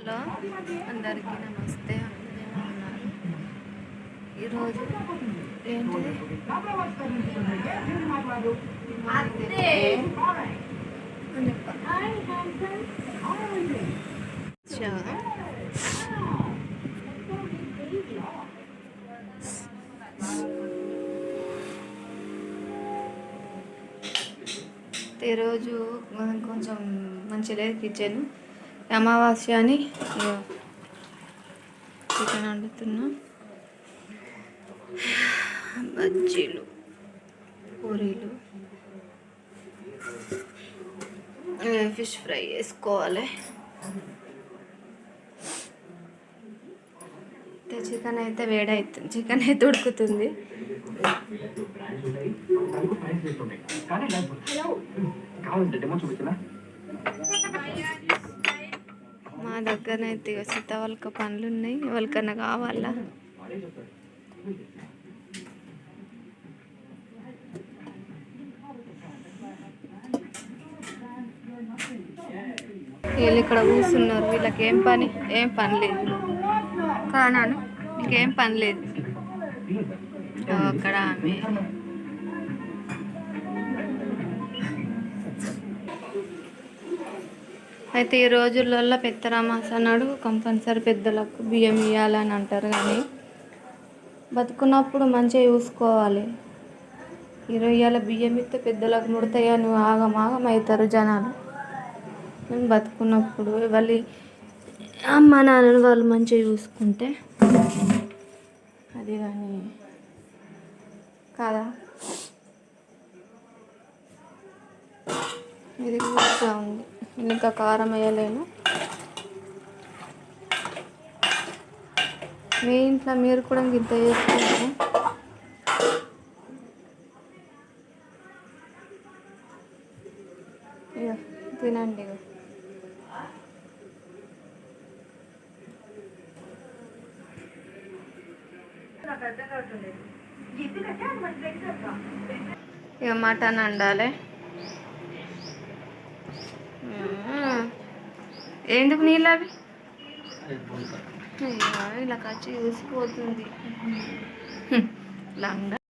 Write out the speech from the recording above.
Hello, అందరికీ నమస్తే. అందరూ ఉన్నారు. ఈరోజు ఏంటిది ఈరోజు కొంచెం మంచి లేదు కిచెన్. అమావాస్య అని చికెన్ వండుతున్నా. బజ్జీలు, పూరీలు, ఫిష్ ఫ్రై వేసుకోవాలి. చికెన్ అయితే వేడవుతుంది, చికెన్ అయితే ఉడుకుతుంది. మా దగ్గరనైతే సీతావళక పండ్లు ఉన్నాయి, ఎవరికన్నా కావాలా? వీళ్ళు ఇక్కడ కూర్చున్నారు. వీళ్ళకి ఏం పని లేదు. కానాను ఇంకేం పని లేదు. అక్కడ ఆమె అయితే ఈ రోజులలో పెద్దరామాస అన్నాడు కంపల్సరీ పెద్దలకు బియ్యం ఇవ్వాలని అంటారు. కానీ బతుకున్నప్పుడు మంచిగా చూసుకోవాలి. ఇవాళ బియ్యం ఇస్తే పెద్దలకు ముడతాయని ఆగమాగం అవుతారు జనాలు. నేను బతుకున్నప్పుడు వాళ్ళు అమ్మ నాన్నని వాళ్ళు మంచిగా చూసుకుంటే అది కానీ కాదా. ఇది కూడా ఉంది. ఇంకా కారం వేయలేను. మీ ఇంట్లో మీరు కూడా ఇంత చేసుకుంటారు. ఇక తినండి. ఇక మటన్ వండాలి. ఎందుకు నీళ్ళు అవి ఇలా ఖర్చు చూసిపోతుంది లంగా.